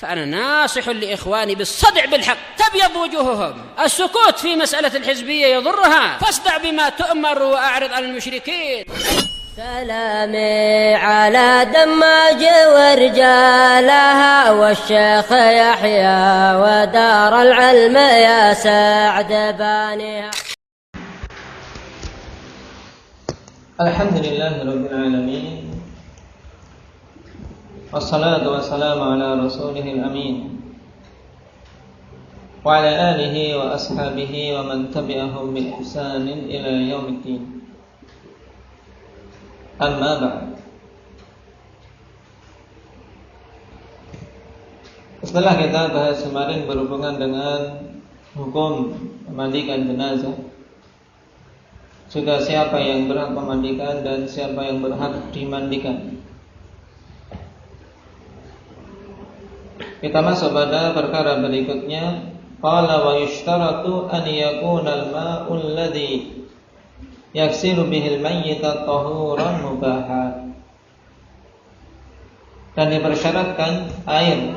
فأنا ناصح لإخواني بالصدع بالحق تبيض وجوههم. السكوت في مسألة الحزبية يضرها، فاصدع بما تؤمر وأعرض عن المشركين. سلامي على دماج ورجالها والشيخ يحيى ودار العلم يا سعد بانيها. الحمد لله رب العالمين والصلاة والسلام على رسوله الأمين وعلى آله وأصحابه ومن تبعهم بإحسان إلى يوم الدين. Amma ba'd. Setelah kita bahas kemarin berhubungan dengan hukum memandikan jenazah, juga siapa yang berhak memandikan dan siapa yang berhak dimandikan, kita masuk pada perkara berikutnya. Qala wa yushtaratu an yakuna al-ma'u alladhi yaksilu bihil mayyita tahuran mubaha. Dan dipersyaratkan air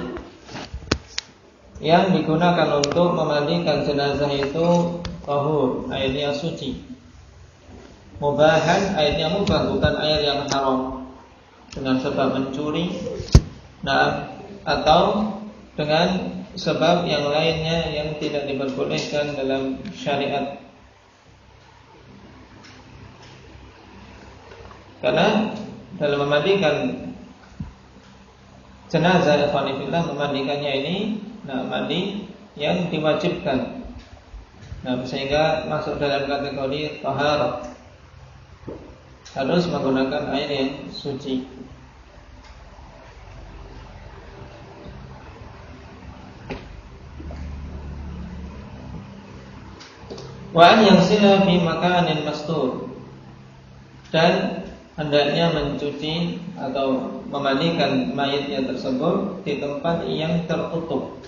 yang digunakan untuk memandikan jenazah itu tahur, airnya suci. Mubahan, airnya mubah, bukan air yang haram dengan sebab mencuri, atau dengan sebab yang lainnya yang tidak diperbolehkan dalam syariat. Karena dalam memandikan jenazah, ikhwanifillah, memandikannya ini mandi yang diwajibkan, sehingga masuk dalam kategori taharah, harus menggunakan air yang suci. Wa an yaghsila fi makanin mastur, dan hendaknya mencuci atau memandikan mayitnya tersebut di tempat yang tertutup.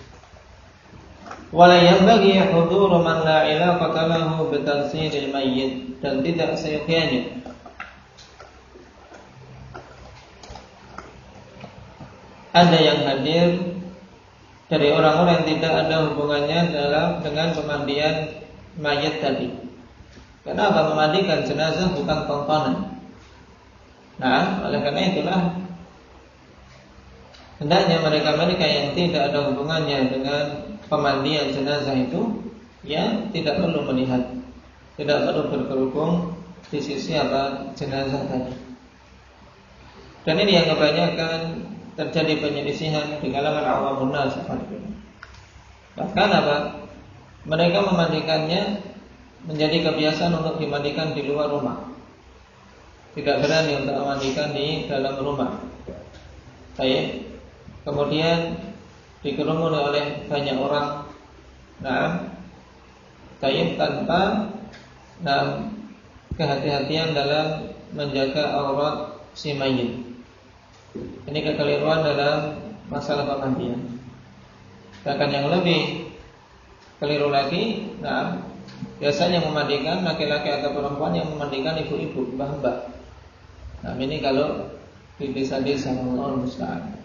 Wala yanbaghi huduru man la ilaqata lahu bi tansilil mayyit, dan tidak seyogyanya ada yang hadir dari orang-orang yang tidak ada hubungannya dengan pemandian mayit tadi. Kenapa? Memandikan jenazah bukan tontonan. Oleh karena itulah hendaknya mereka-mereka yang tidak ada hubungannya dengan pemandian jenazah itu, ya tidak perlu melihat, tidak perlu berkerubung di sisi jenazah tadi. Dan ini yang kebanyakan terjadi penyelisihan di kalangan awamun nas. Bahkan mereka memandikannya menjadi kebiasaan untuk dimandikan di luar rumah, tidak berani untuk memandikan di dalam rumah. Kemudian dikerumuni oleh banyak orang, tanpa kehati-hatian dalam menjaga aurat si mayit. Ini kekeliruan dalam masalah pemandian. Bahkan yang lebih keliru lagi, biasanya memandikan laki-laki atau perempuan yang memandikan ibu-ibu, mbah-mbah. Ini kalau di desa-desa, Allah musta'an.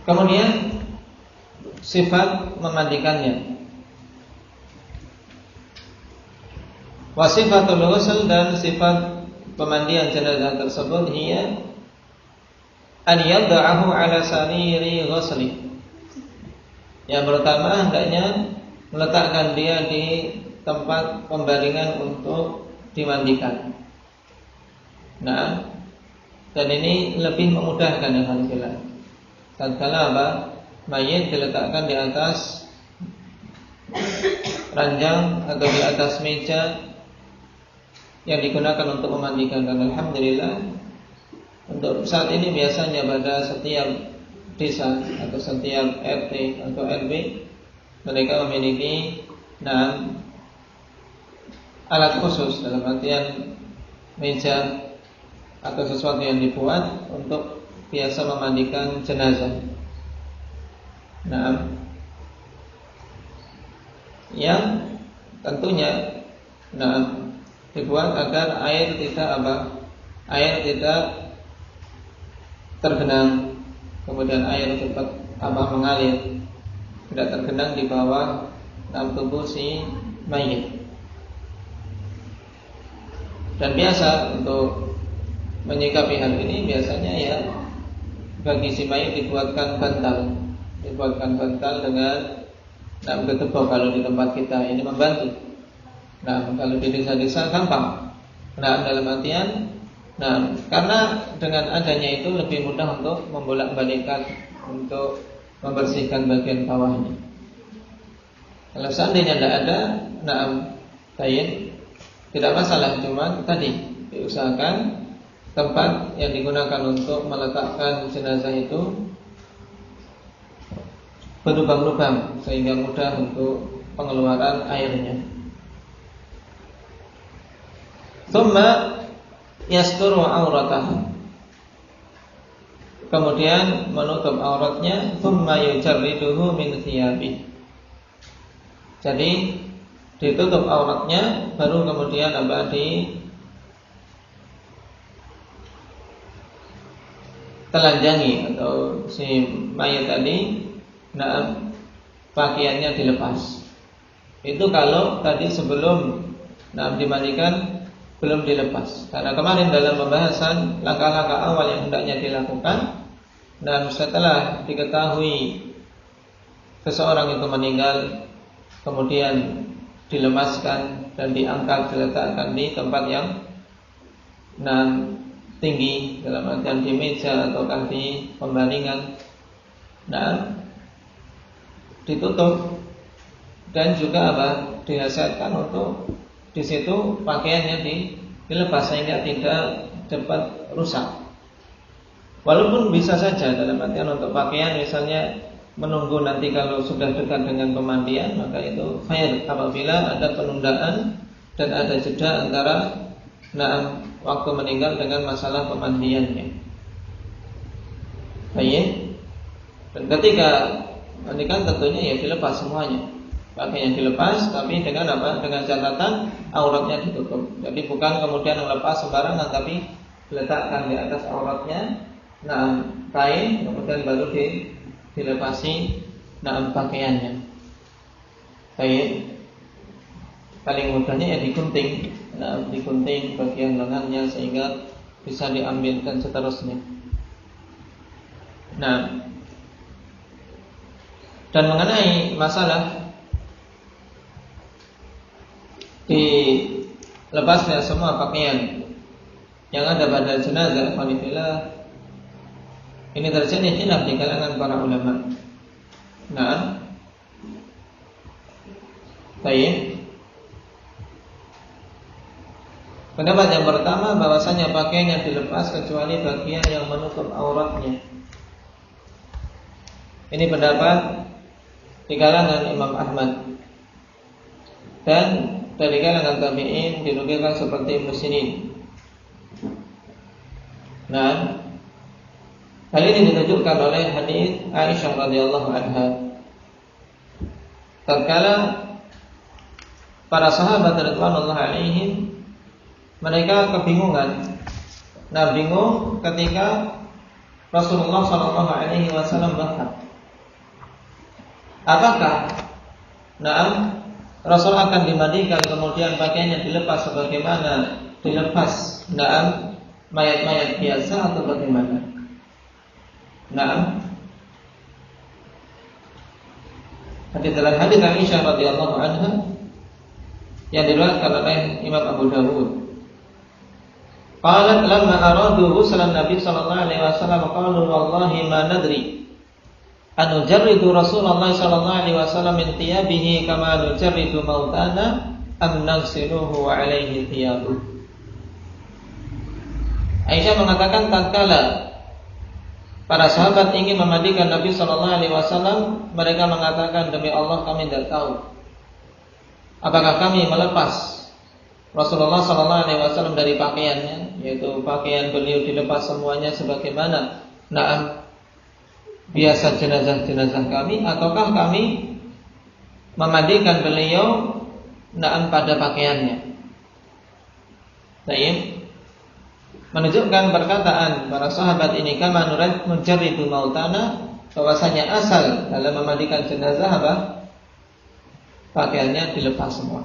Kemudian sifat memandikannya. Wa sifatul ghusl, dan sifat pemandian jenazah tersebut hiya an yad'ahu ala sariri ghusli. Yang pertama, hendaknya meletakkan dia di tempat pembaringan untuk dimandikan. Dan ini lebih memudahkan, alhamdulillah. Tatkala mayit diletakkan di atas ranjang atau di atas meja yang digunakan untuk memandikan. Dan alhamdulillah, untuk saat ini biasanya pada setiap desa atau setiap RT atau RW mereka memiliki alat khusus, dalam artian meja atau sesuatu yang dibuat untuk biasa memandikan jenazah. Yang tentunya dibuat agar air tidak tergenang, kemudian air cepat mengalir, tidak tergenang di bawah tubuh si mayit. Dan biasa untuk menyikapi hal ini biasanya ya bagi si mayit dibuatkan bantal dengan ketepok kalau di tempat kita ini membantu. Kalau di desa-desa gampang. Dalam artian, karena dengan adanya itu lebih mudah untuk membolak-balikkan, untuk membersihkan bagian bawahnya. Kalau seandainya tidak ada, tidak masalah, cuma tadi diusahakan tempat yang digunakan untuk meletakkan jenazah itu berlubang-lubang sehingga mudah untuk pengeluaran airnya. Tsumma yasturu auratahu, kemudian menutup auratnya. Tsumma yujarriduhu min thiyabi, jadi ditutup auratnya, baru kemudian telanjangi atau si mayat tadi, pakaiannya dilepas. Itu kalau tadi sebelum dimandikan belum dilepas. Karena kemarin dalam pembahasan langkah-langkah awal yang hendaknya dilakukan, dan setelah diketahui seseorang itu meninggal, kemudian dilemaskan dan diangkat, diletakkan di tempat yang tinggi, dalam artian di meja ataukah di pembaringan, ditutup, dan juga dinasihatkan untuk di situ pakaiannya dilepas sehingga tidak cepat rusak. Walaupun bisa saja dalam artian untuk pakaian misalnya menunggu nanti kalau sudah dekat dengan pemandian, maka itu khair apabila ada penundaan dan ada jeda antara waktu meninggal dengan masalah pemandiannya. Baik. Dan ketika mandikan tentunya ya dilepas semuanya. Pakainya dilepas, tapi dengan dengan catatan auratnya ditutup. Jadi bukan kemudian melepas sembarangan, tapi diletakkan di atas auratnya kain, kemudian baru dilepasi pakaiannya. Baik. Paling mudahnya ya digunting, digunting bagian lengannya sehingga bisa diambil dan seterusnya. Dan mengenai masalah dilepasnya semua pakaian yang ada pada jenazah, ini terjadi khilaf di kalangan para ulama. Baik. Pendapat yang pertama bahwasanya pakaian yang dilepas kecuali bagian yang menutup auratnya. Ini pendapat di kalangan Imam Ahmad dan dari kalangan tabi'in dinukilkan seperti Ibnu Sirin. Hal ini ditunjukkan oleh hadis Aisyah radhiyallahu anha. Tatkala para sahabat radhiyallahu alaihim mereka kebingungan. Bingung ketika Rasulullah sallallahu alaihi wasallam wafat. Apakah Rasul akan dimandikan kemudian pakaiannya dilepas sebagaimana dilepas mayat-mayat biasa atau bagaimana? Dalam hadis Aisyah radhiyallahu anha yang diriwayatkan oleh Imam Abu Dawud. Qalat lamma aradu ghuslan Nabi sallallahu alaihi wasallam qalu wallahi ma nadri an nujarridu Rasulullah sallallahu alaihi wasallam min thiyabihi kama nujarridu mautana am nagsiluhu wa alaihi thiyabu. Aisyah mengatakan tatkala para sahabat ingin memandikan Nabi sallallahu alaihi wasallam, mereka mengatakan demi Allah kami tidak tahu apakah kami melepas Rasulullah sallallahu alaihi wasallam dari pakaiannya, yaitu pakaian beliau dilepas semuanya sebagaimana biasa jenazah-jenazah kami, ataukah kami memandikan beliau pada pakaiannya. Baik. Menunjukkan perkataan para sahabat ini kama nujarridu mautana, bahwasanya asal dalam memandikan jenazah apa? Pakaiannya dilepas semua.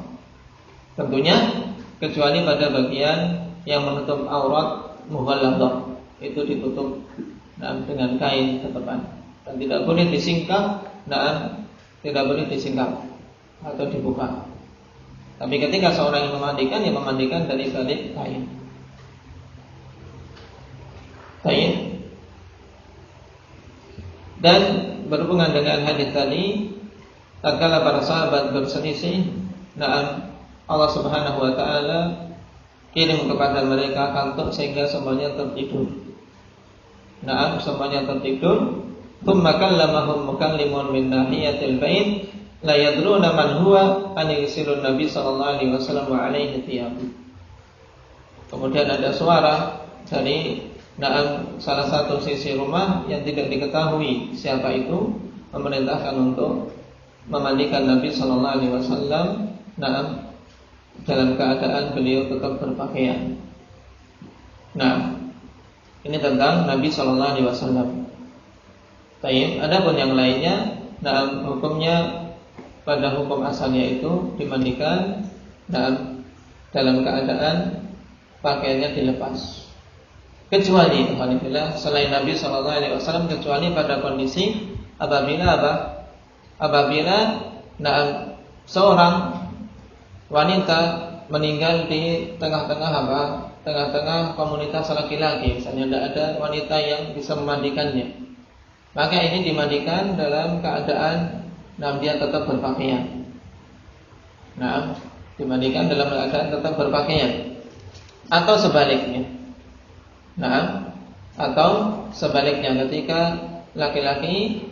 Tentunya kecuali pada bagian yang menutup aurat mughalladah, itu ditutup dengan kain tetepan dan tidak boleh disingkap dan tidak boleh disingkap atau dibuka. Tapi ketika seorang yang memandikan dari balik kain. Baik. Dan berhubungan dengan hadis tadi, tatkala para sahabat berselisih, Allah Subhanahu wa taala kirim kepada mereka kantuk sehingga semuanya tertidur. Semuanya tertidur. Tsumma kallamahum mukallimun min nahiyatil bait la yadruna man huwa an yusilun Nabi sallallahu alaihi wasallam wa alaihi thiyabu. Kemudian ada suara dari salah satu sisi rumah yang tidak diketahui siapa itu, memerintahkan untuk memandikan Nabi sallallahu alaihi wasallam dalam keadaan beliau tetap berpakaian. Ini tentang Nabi sallallahu alaihi wasallam. Baik, adapun yang lainnya, hukumnya pada hukum asalnya itu dimandikan dalam keadaan pakaiannya dilepas. Kecuali selain Nabi sallallahu alaihi wasallam, kecuali pada kondisi apabila seorang wanita meninggal di tengah-tengah komunitas laki-laki, misalnya tidak ada wanita yang bisa memandikannya, maka ini dimandikan dalam keadaan dia tetap berpakaian. Dimandikan dalam keadaan tetap berpakaian, atau sebaliknya. Atau sebaliknya, ketika laki-laki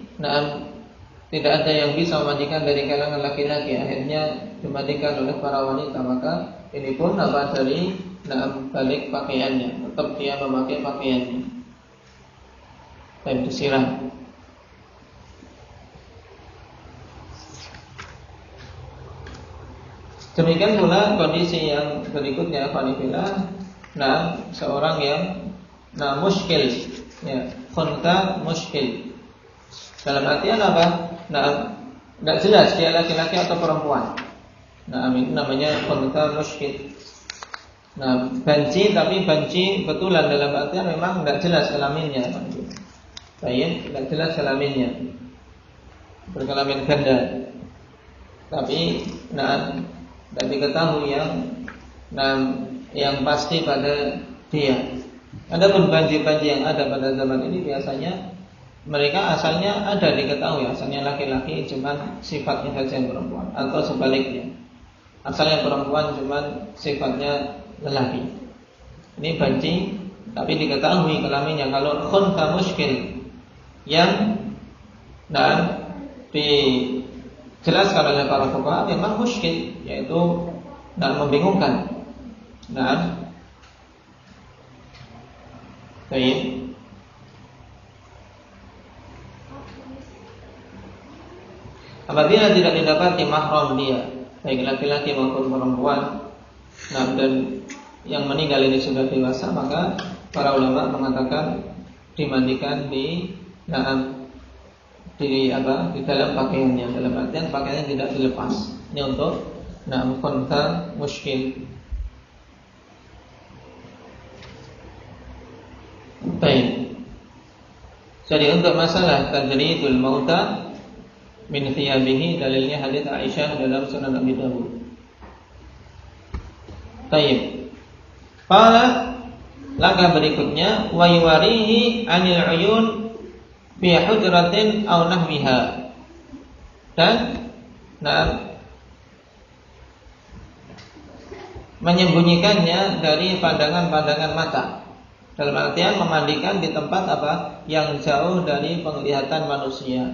tidak ada yang bisa memandikan dari kalangan laki-laki, akhirnya dimandikan oleh para wanita, maka ini pun dari balik pakaiannya, tetap dia memakai pakaiannya dan disiram. Demikian pula kondisi yang berikutnya, seorang yang muskil, khunta muskil. Dalam artian apa? Tidak jelas dia laki-laki atau perempuan. Ini namanya khunta muskil. Banci, tapi banci betulan, dalam artian memang tidak jelas kelaminnya. Baik, tidak jelas kelaminnya, berkelamin ganda. Tapi tidak diketahui yang pasti pada dia. Adapun banci-banci yang ada pada zaman ini biasanya mereka asalnya ada diketahui, asalnya laki-laki cuman sifatnya saja yang perempuan, atau sebaliknya, asalnya perempuan cuman sifatnya lelaki. Ini banci tapi diketahui kelaminnya. Kalau khunta muskil yang dijelaskan oleh para fuqaha memang muskil, yaitu membingungkan. Baik. Apabila tidak didapati mahram dia, baik laki-laki maupun perempuan, dan yang meninggal ini sudah dewasa, maka para ulama mengatakan dimandikan di dalam pakaiannya, dalam artian pakaiannya tidak dilepas. Ini untuk khunta muskil. Baik. Jadi untuk masalah tajridul mauta min thiyabihi, dalilnya hadits Aisyah dalam Sunan Abi Dawud. Baik. Langkah berikutnya, wa yuwarihi 'anil 'uyun fi hujratin aw nahwiha. Dan menyembunyikannya dari pandangan-pandangan mata. Dalam artian memandikan di tempat yang jauh dari penglihatan manusia.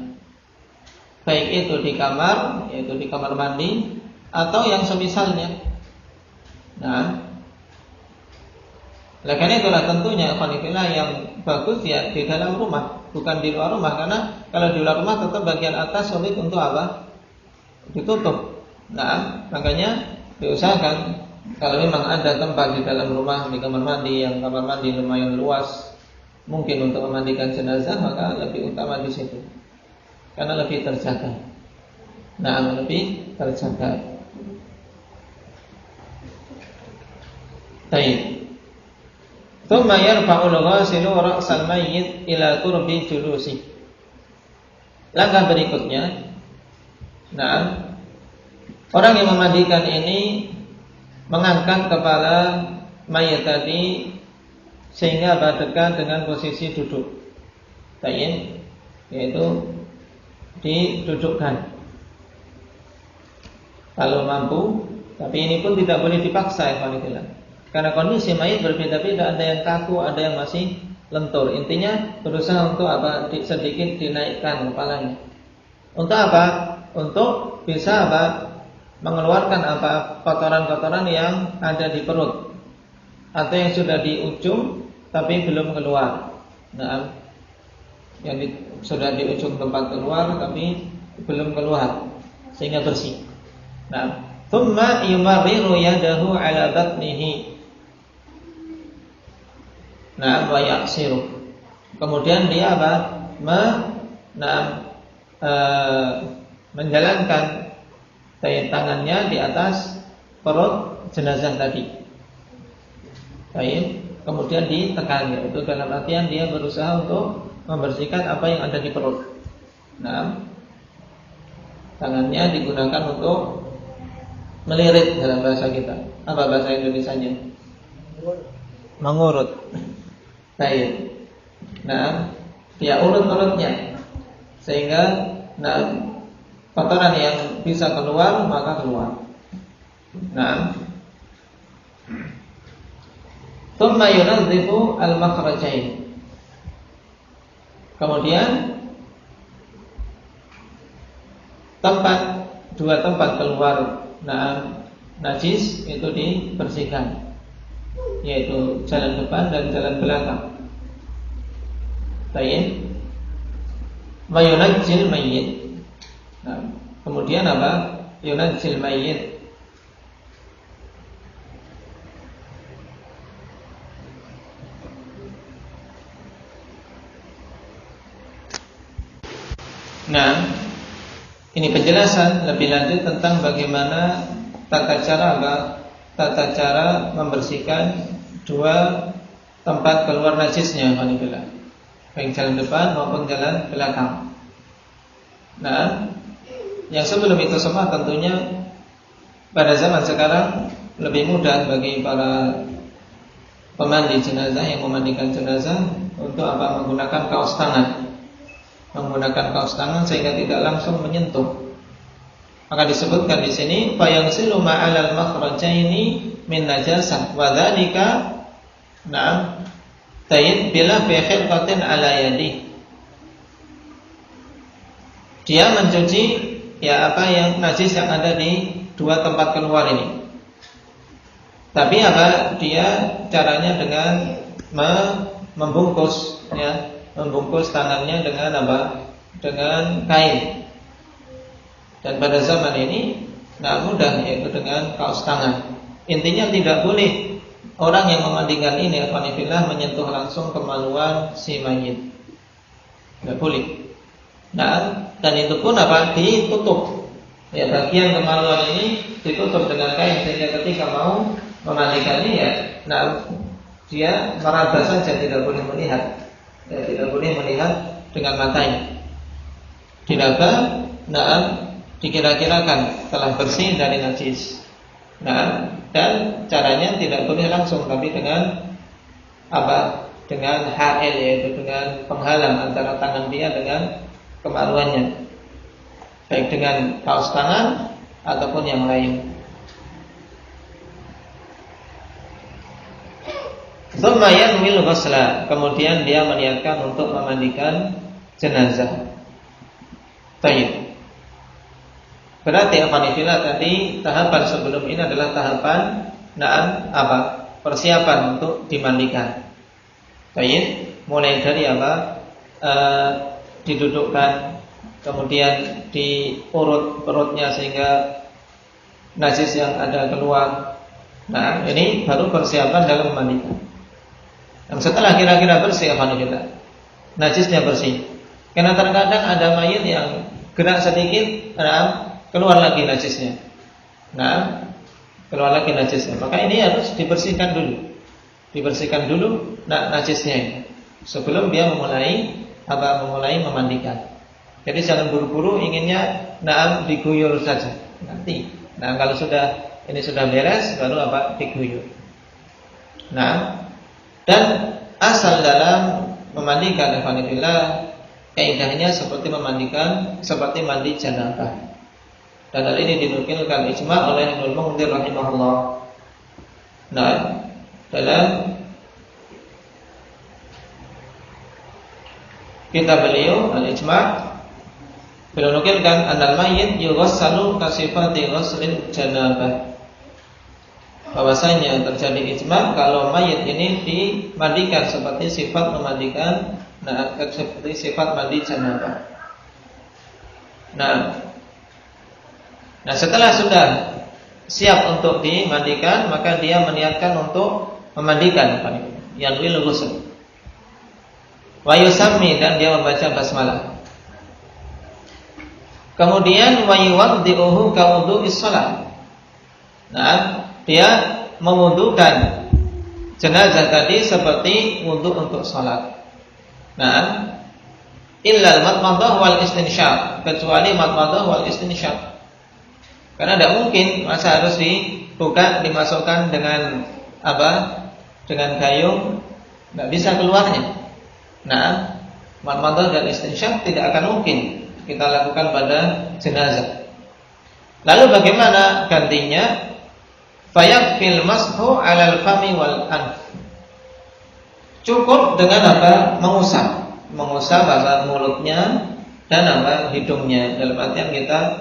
Baik itu di kamar, yaitu di kamar mandi, atau yang semisalnya. Oleh karena itulah tentunya ikhwanillah yang bagus ya di dalam rumah, bukan di luar rumah, karena kalau di luar rumah tetap bagian atas sulit untuk ditutup. Makanya diusahakan Kalau memang ada tempat di dalam rumah, di kamar mandi yang kamar mandi lumayan luas, mungkin untuk memandikan jenazah, maka lebih utama di situ, karena lebih terjaga. Nah, lebih terjaga. Baik. Tsumma yarfa'ul ghasilu ra'sal mayyit ila qurbi julusi. Langkah berikutnya, nah, orang yang memandikan ini mengangkat kepala mayat tadi sehingga dekat dengan posisi duduk. Baik, yaitu didudukkan. Kalau mampu, tapi ini pun tidak boleh dipaksa, ya, karena kondisi mayat berbeda-beda, ada yang kaku, ada yang masih lentur. Intinya berusaha untuk apa? Sedikit dinaikkan kepalanya. Untuk apa? Untuk bisa apa? Mengeluarkan apa? Kotoran-kotoran yang ada di perut, atau yang sudah di ujung tapi belum keluar. Nah, yang sudah di ujung tempat keluar tapi belum keluar, sehingga bersih. Nah, thumma yumarriru yadahu ala batnihi. Nah, wa yaksiru. Kemudian dia apa? Menjalankan tangannya di atas perut jenazah tadi. Baik, kemudian ditekan, itu dalam artian dia berusaha untuk membersihkan apa yang ada di perut. Nah, tangannya digunakan untuk melirit dalam bahasa kita. Apa bahasa Indonesianya? Mengurut. Baik. Nah, dia urut-urutnya sehingga kotoran yang bisa keluar maka keluar. Nah, thumma yunazzifu al-makhrajain. Kemudian dua tempat keluar najis itu dibersihkan, yaitu jalan depan dan jalan belakang. Baik. Wa yunajjil mayyit. Nah, kemudian apa? Yunajjil mayyit. Nah, ini penjelasan lebih lanjut tentang bagaimana tata cara membersihkan dua tempat keluar najisnya, baik jalan depan maupun jalan belakang. Nah, yang sebelum itu semua tentunya pada zaman sekarang lebih mudah bagi para pemandi jenazah yang memandikan jenazah untuk apa? Menggunakan kaos tangan sehingga tidak langsung menyentuh. Maka disebutkan di sini fayansilu ma'alal makhrajaini min najasah wa dzalika tayyib bila fi khilqatin ala yadi. Dia mencuci apa yang najis yang ada di dua tempat keluar ini. Tapi apa? Dia caranya dengan membungkus tangannya dengan apa? Dengan kain. Dan pada zaman ini mudah, yaitu dengan kaos tangan. Intinya tidak boleh orang yang memandikan ini alhamdulillah menyentuh langsung kemaluan si mayit. Tidak boleh. Dan itu pun apa? Ditutup. Ya, bagian kemaluan ini ditutup dengan kain sehingga ketika mau memandikannya dia meraba saja, tidak boleh melihat. Ya, tidak boleh melihat dengan matanya. Diraba, dikira-kirakan telah bersih dari najis. Dan caranya tidak boleh langsung, tapi dengan apa? Dengan ha'il, yaitu dengan penghalang antara tangan dia dengan kemaluannya, baik dengan kaos tangan ataupun yang lain. Tsumma yanwil ghusla, kemudian dia meniatkan untuk memandikan jenazah. Baik. Berarti tadi tahapan sebelum ini adalah tahapan persiapan untuk dimandikan. Baik, mulai dari didudukkan, kemudian diurut perutnya sehingga najis yang ada keluar, Nah, ini baru persiapan dalam memandikan. Dan setelah kira-kira bersih, alhamdulillah, najisnya bersih. Karena terkadang ada mayit yang gerak sedikit, keluar lagi najisnya. Nah, keluar lagi najisnya. Maka ini harus dibersihkan dulu najisnya ini, sebelum dia memulai memandikan. Jadi jangan buru-buru inginnya diguyur saja. Nanti. Nah, kalau ini sudah beres baru diguyur. Nah, dan asal dalam memandikan alhamdulillah kaidahnya seperti mandi janabah. Dan hal ini dinukilkan ijma' oleh Ibnu Munzir rahimahullah. Nah, dalam kitab beliau Al-Ijma' beliau nukilkan anal mayyit yughassalu kasifati ghuslil janabah. Bahwasanya terjadi ijma' kalau mayit ini dimandikan seperti sifat memandikan, seperti sifat mandi janabah. Nah, setelah sudah siap untuk dimandikan, maka dia meniatkan untuk memandikan, yanwil ghusl. Wa yusammi, dan dia membaca basmalah. Kemudian wa yuwaddi'uhu kawudu'is shalah. Nah, dia mewudukan jenazah tadi seperti wudu untuk salat. Nah, illal madmadah wal istinsyaq, kecuali madmadah wal istinsyaq. Karena tidak mungkin masa harus dimasukkan dengan dengan gayung, tidak bisa keluarnya. Nah, madmadah dan istinsyaq tidak akan mungkin kita lakukan pada jenazah. Lalu bagaimana gantinya? Fayakfil mashu 'alal fami wal anf. Cukup dengan mengusap pada mulutnya dan hidungnya. Dalam artian kita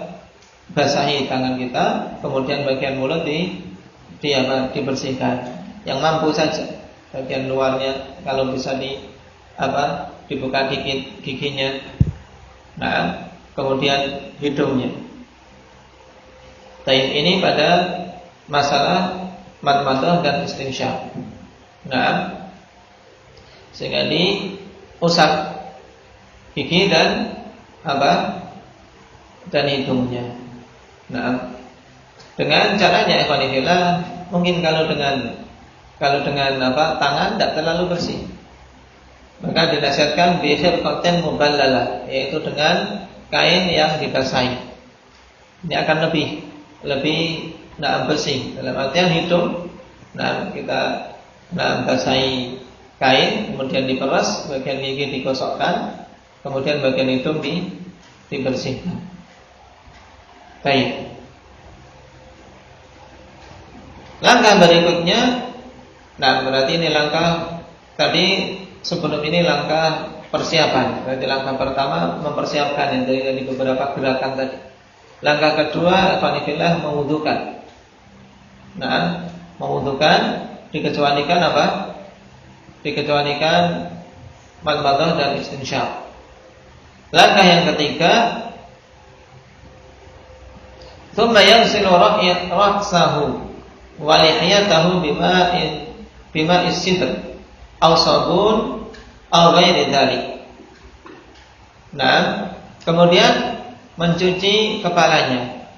basahi tangan kita, kemudian bagian mulut dibersihkan. Yang mampu saja. Bagian luarnya kalau bisa dibuka giginya. Nah, kemudian hidungnya. Ini pada masalah madmadah dan istinsyaq. Nah, sehingga diusap gigi dan dan hidungnya. Nah, dengan caranya ikhwanillah, mungkin kalau dengan tangan tidak terlalu bersih, maka dinasihatkan bi khirqatin muballalah, yaitu dengan kain yang dibasahi. Ini akan lebih bersih. Dalam artian hidung, kita basahi kain, kemudian diperas, bagian gigi digosokkan, kemudian bagian hidung dibersihkan. Baik. Langkah berikutnya, berarti ini langkah tadi, sebelum ini langkah persiapan. Berarti langkah pertama mempersiapkan yang dari beberapa gerakan tadi. Langkah kedua, alhamdulillah, mewudukan. Mewudukan dikecualikan Dikecualikan madmadah dan istinsyaq. Langkah yang ketiga, thumma yaghsilu ra'sahu wa lihiyatahu bima'is sidr aw sabun aw ghairi dzalik. Kemudian mencuci kepalanya.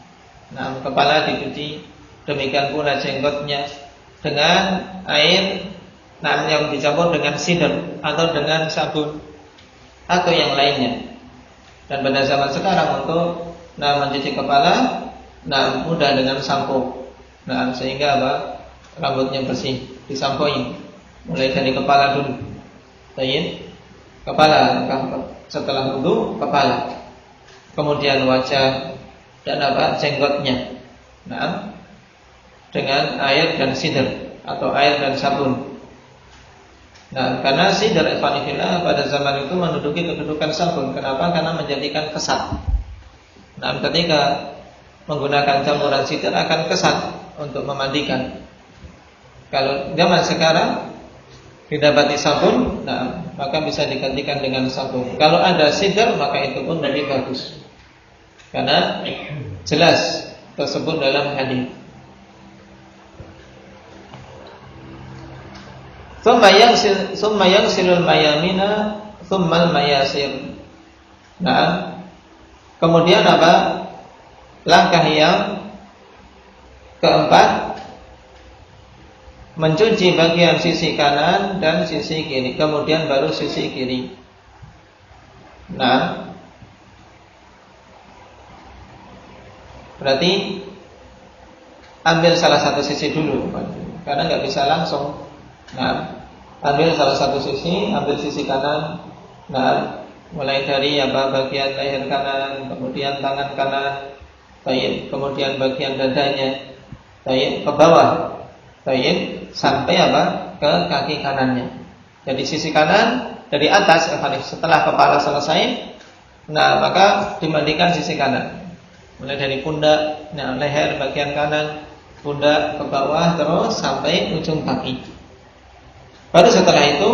Kepala dicuci, demikian pula jenggotnya dengan air yang dicampur dengan sidr atau dengan sabun atau yang lainnya. Dan pada zaman sekarang untuk mencuci kepala mudah dengan sampo. Sehingga rambutnya bersih, disampoi mulai dari kepala dulu. Kepala, setelah wudu kepala. Kemudian wajah dan jenggotnya. Dengan air dan sidr atau air dan sabun. Karena sidr pada zaman itu menduduki kedudukan sabun. Kenapa? Karena menjadikan kesat. Ketika menggunakan campuran sidr akan kesat untuk memandikan. Kalau zaman sekarang didapati sabun, maka bisa digantikan dengan sabun. Kalau ada sidr, maka itu pun lebih bagus. Karena jelas tersebut dalam hadis. Thumma yangsilul mayamina thummal mayasir. Nah, kemudian apa? Langkah yang keempat, mencuci bagian sisi kanan dan sisi kiri, kemudian baru sisi kiri. Nah, berarti ambil salah satu sisi dulu, karena nggak bisa langsung. Nah, ambil salah satu sisi, ambil sisi kanan. Nah, mulai dari bagian leher kanan, kemudian tangan kanan, baik, kemudian bagian dadanya, baik, ke bawah, baik, sampai ke kaki kanannya. Jadi sisi kanan dari atas, setelah kepala selesai, nah maka dimandikan sisi kanan. Mulai dari pundak, nah leher bagian kanan, pundak ke bawah terus sampai ujung kaki. Baru setelah itu,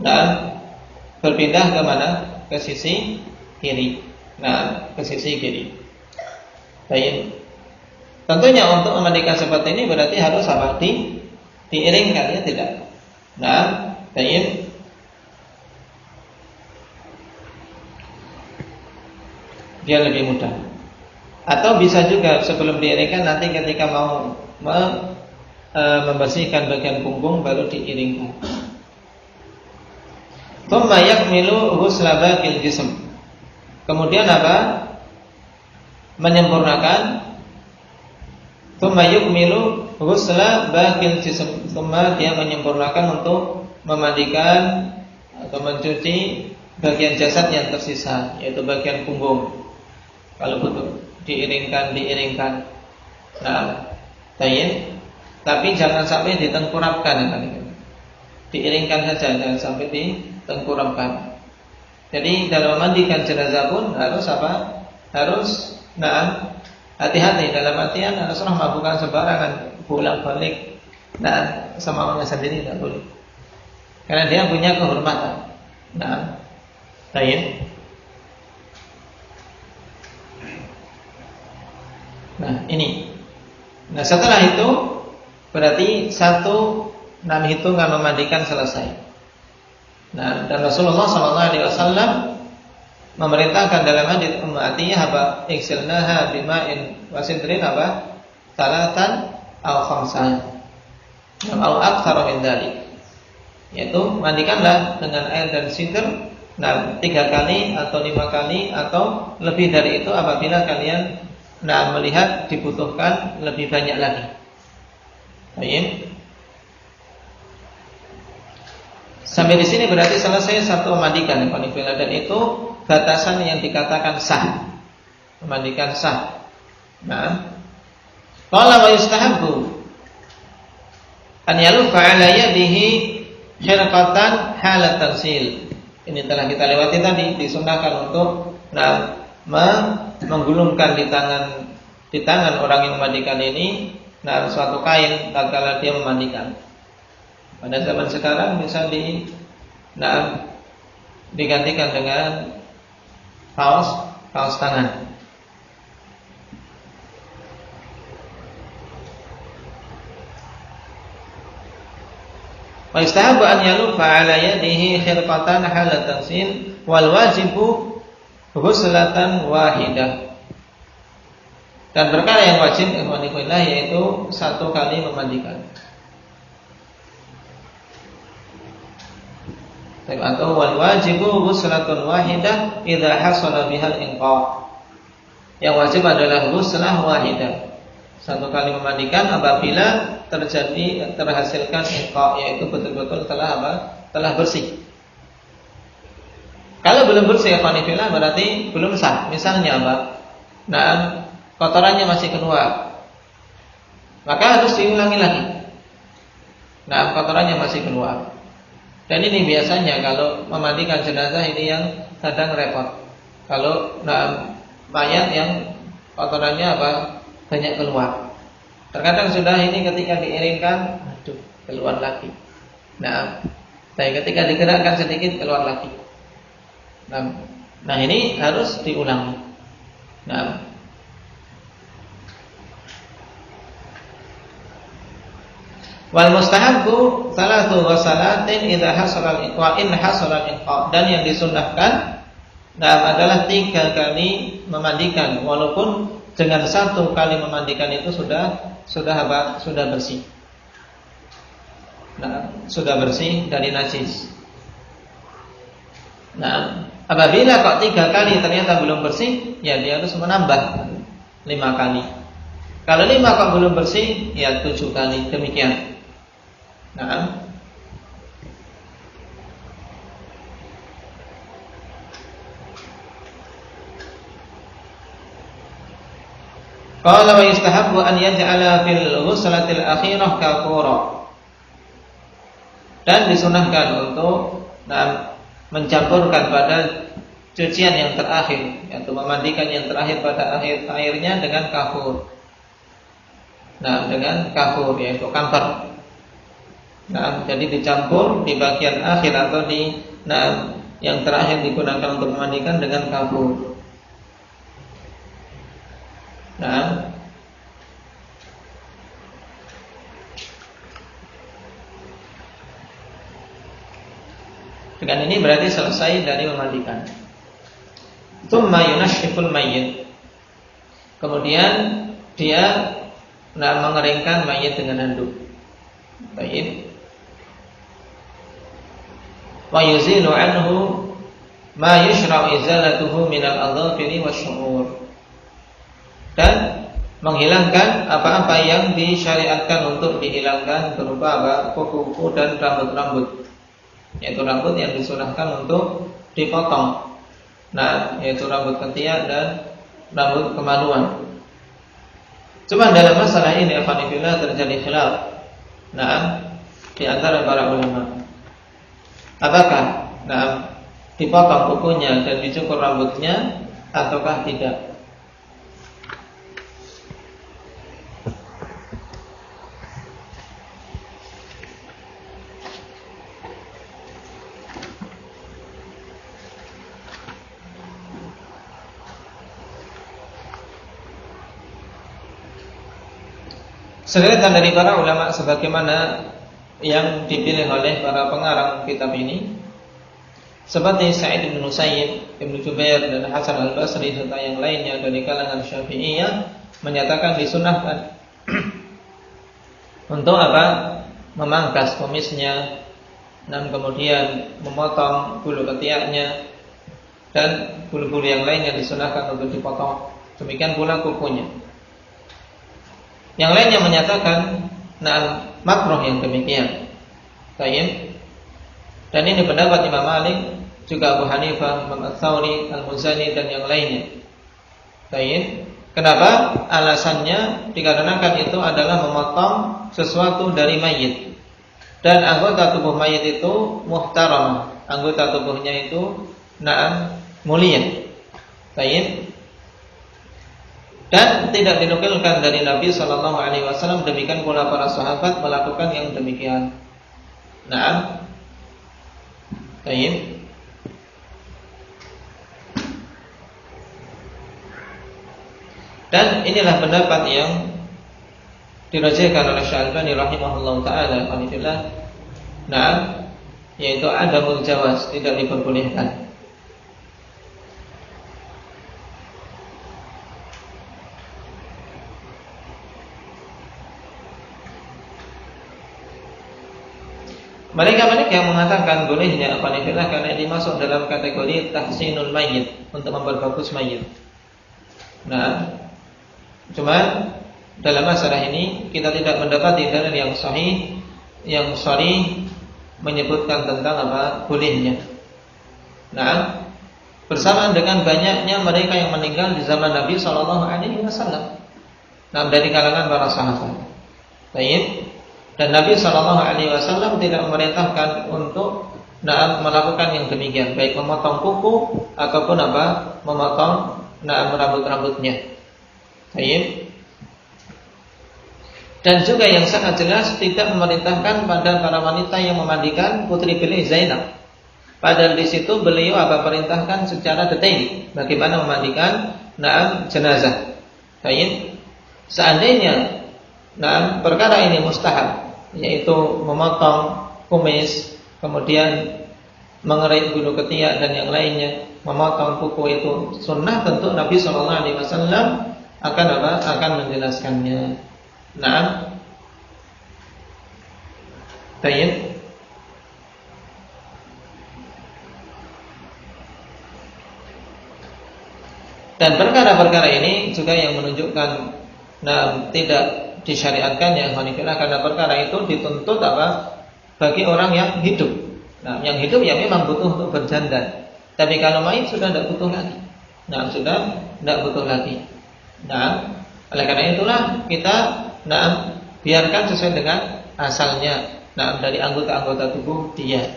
nah berpindah ke mana? Ke sisi kiri. Nah, ke sisi kiri. Baik. Tentunya untuk memandikan seperti ini berarti harus apa? Diiringkan, ya tidak? Nah, baik. Biar lebih mudah. Atau bisa juga sebelum diiringkan, nanti ketika mau membersihkan bagian punggung baru diiringkan. Thumma yakmilu ghusla baqil jism. Kemudian apa? Menyempurnakan. Thumma yukmilu ghusla baqil jism. Thumma dia menyempurnakan untuk memandikan atau mencuci bagian jasad yang tersisa, yaitu bagian punggung. Kalau butuh diiringkan. Nah, tayin. Tapi jangan sampai ditengkurapkan, diiringkan saja, jangan sampai ditengkurapkan. Jadi dalam memandikan jenazah pun harus apa? Harus hati-hati, dalam artian haruslah bukan sembarangan bolak-balik. Nah, semaunya sendiri tidak boleh. Karena dia punya kehormatan. Nah, baik. Nah, ini. Nah, setelah itu berarti satu hitungan memandikan selesai. Nah, dan Rasulullah SAW memerintahkan dalam hadits Ummu Atiyah iksilnaha bima'in wasidrin salatan aw khamsan aw aktsara min dzalik. Yaitu mandikanlah dengan air dan sidr 3 kali atau 5 kali atau lebih dari itu apabila kalian melihat dibutuhkan lebih banyak lagi. Baik. Sampai di sini berarti selesai satu memandikan, dan itu batasan yang dikatakan sah. Memandikan sah. Nah, qala wa yustahabbu an yalufa ala yadihi hirqatan halat tansil. Ini telah kita lewati tadi, disunahkan untuk menggulungkan di tangan orang yang memandikan ini suatu kain tatkala dia memandikan. Pada zaman sekarang bisa digantikan dengan kaos tangan. Wa istahabu an yalufa ala yadihi khirqatan halat tansil wal wajibu ghuslatan wahidah. Dan perkara yang wajib yaitu satu kali memandikan. Atau wal wajibu ghuslatun wahidah idza hasala bihal inqa. Yang wajib adalah ghuslah wahidah. Satu kali memandikan apabila terhasilkan inqa, yaitu betul-betul telah bersih. Kalau belum bersih berarti belum sah. Misalnya kotorannya masih keluar, maka harus diulangi lagi. Kotorannya masih keluar. Dan ini biasanya kalau memandikan jenazah ini yang kadang repot. Kalau mayat yang kotorannya banyak keluar. Terkadang sudah ini ketika diiringkan, keluar lagi. Tapi ketika digerakkan sedikit keluar lagi. Nah ini harus diulangi. Wal mustahabbu salatu ghusalatin idza hasala al-iqra in hasala al-iqra, dan yang disunnahkan adalah 3 kali memandikan, walaupun dengan 1 kali memandikan itu sudah apa? Sudah bersih. Sudah bersih dari najis. Apabila kok 3 kali ternyata belum bersih, ya dia harus menambah 5 kali. Kalau 5 kok belum bersih, ya 7 kali, demikian. Qala wa yustahabbu an yaj'ala fil ghuslatil akhirah kafura. Dan disunahkan untuk mencampurkan pada cucian yang terakhir, yaitu memandikan yang terakhir pada akhirnya dengan kafur. Dengan kafur, yaitu kamfer. Jadi dicampur di bagian akhir atau di yang terakhir digunakan untuk memandikan dengan kafur. Dengan ini berarti selesai dari memandikan. Tsumma yunashshiful mayyit. Kemudian dia mengeringkan mayit dengan handuk. Baik. Wa yuzilu anhu ma yushra'u izalatuhu min al-adhafiri wasy'ur. Dan menghilangkan apa-apa yang disyariatkan untuk dihilangkan berupa kuku-kuku dan rambut-rambut, yaitu rambut yang disunahkan untuk dipotong. Yaitu rambut ketiak dan rambut kemaluan. Cuma dalam masalah ini alhamdulillah terjadi khilaf di antara para ulama. Apakah dipotong kukunya dan dicukur rambutnya ataukah tidak? Sedangkan dari para ulama sebagaimana yang dipilih oleh para pengarang kitab ini, seperti Sa'id bin Musayyib, Ibnu Jubair dan Hasan al-Basri serta yang lainnya dari kalangan Syafi'iyah menyatakan disunahkan untuk memangkas kumisnya dan kemudian memotong bulu ketiaknya dan bulu-bulu yang lainnya disunahkan untuk dipotong. Demikian pula kukunya. Yang lainnya menyatakan makruh yang demikian. Baik. Dan ini pendapat Imam Malik, juga Abu Hanifah, Imam Ats-Tsauri, Al-Muzani dan yang lainnya. Baik. Kenapa? Alasannya dikarenakan itu adalah memotong sesuatu dari mayit. Dan anggota tubuh mayit itu muhtaram. Anggota tubuhnya itu mulia. Baik. Dan tidak dinukilkan dari Nabi sallallahu alaihi wasallam, demikian pula para sahabat melakukan yang demikian. Baik. Dan inilah pendapat yang dirajihkan oleh Syalbani rahimahullahu taala, yaitu adamul jawaz, tidak diperbolehkan. Mereka yang mengatakan bolehnya karena ini masuk dalam kategori tahsinul mayyit, untuk memperbagus mayit. Cuma dalam masalah ini kita tidak mendapati dalil yang sahih, yang sharih menyebutkan tentang bolehnya. Bersamaan dengan banyaknya mereka yang meninggal di zaman Nabi sallallahu alaihi wasallam, dari kalangan para sahabat. Baik. Dan Nabi SAW tidak memerintahkan untuk melakukan yang demikian, baik memotong kuku ataupun memotong rambut-rambutnya. Baik. Dan juga yang sangat jelas tidak memerintahkan pada para wanita yang memandikan putri beliau Zainab. Padahal di situ beliau perintahkan secara detail bagaimana memandikan jenazah. Baik. Seandainya perkara ini mustahab, yaitu memotong kumis, kemudian mengerik bulu ketiak dan yang lainnya, memotong kuku itu sunnah, tentu Nabi SAW akan apa? Akan menjelaskannya. Nah, baik. Dan perkara-perkara ini juga yang menunjukkan tidak disyariatkannya ikhwanifillah, karena perkara itu dituntut apa? Bagi orang yang hidup. Nah, yang hidup ya memang butuh untuk berjandan. Tapi kalau mayit sudah tidak butuh lagi. Nah, sudah tidak butuh lagi. Nah, oleh karena itulah kita biarkan sesuai dengan asalnya. Nah, dari anggota-anggota tubuh dia.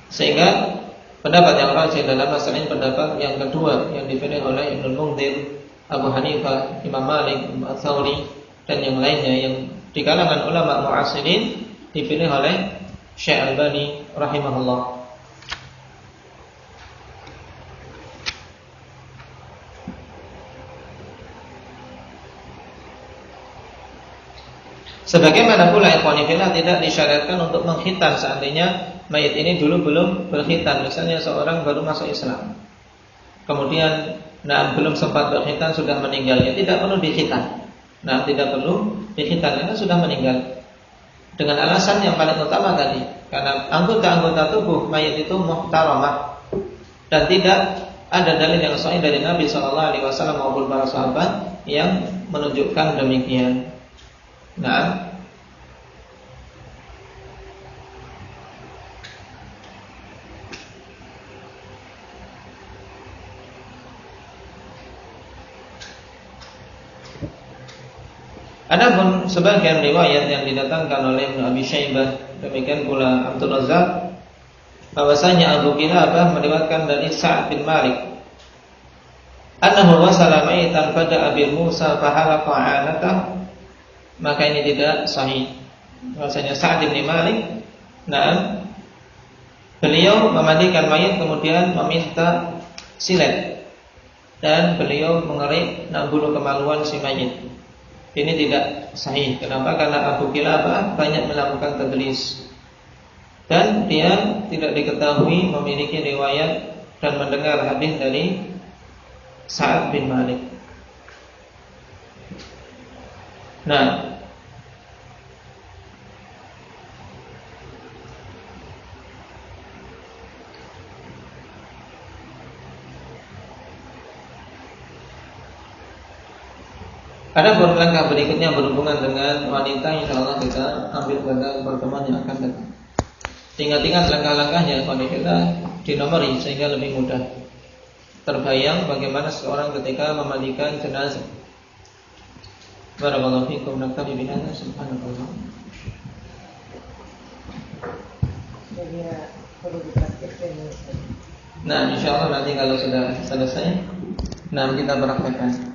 Sehingga pendapat yang rajih dalam masalah ini pendapat yang kedua yang dipilih oleh Ibnu Munzir, Abu Hanifah, Imam Malik, Imam Ats-Tsauri dan yang lainnya, yang di kalangan ulama mu'asirin dipilih oleh Syekh Albani rahimahullah. Sebagaimana pula ikhwanifillah tidak disyariatkan untuk mengkhitan seandainya mayit ini dulu belum berkhitan. Misalnya seorang baru masuk Islam, kemudian belum sempat berkhitan sudah meninggal, ya tidak perlu dikhitan. Tidak perlu dikhitan karena sudah meninggal. Dengan alasan yang paling utama tadi, karena anggota-anggota tubuh mayit itu muhtaramah dan tidak ada dalil yang sahih dari Nabi SAW maupun para sahabat yang menunjukkan demikian. Adapun sebagian riwayat yang didatangkan oleh Ibnu Abi Syaibah, demikian pula Abdul Razzaq, bahwasanya Abu Qilabah meriwayatkan dari Sa'd bin Malik annahu wasala maitan pada Abi Musa fahalaqa 'anatahu, maka ini tidak sahih. Bahwasanya Sa'd bin Malik beliau memandikan mayit kemudian meminta silet dan beliau mengerik bulu kemaluan si mayit. Ini tidak sahih. Kenapa? Karena Abu Qilabah banyak melakukan tadlis dan dia tidak diketahui memiliki riwayat dan mendengar hadis dari Sa'd bin Malik. Adapun langkah berikutnya berhubungan dengan wanita, insyaallah kita ambil pada pertemuan yang akan datang. Ingat-ingat langkah-langkahnya kalau kita dinomori sehingga lebih mudah terbayang bagaimana seorang ketika memandikan jenazah. Barakallahu fiikum, naktabi bihadza, subhanallah. Insyaallah nanti kalau sudah selesai, kita praktekkan.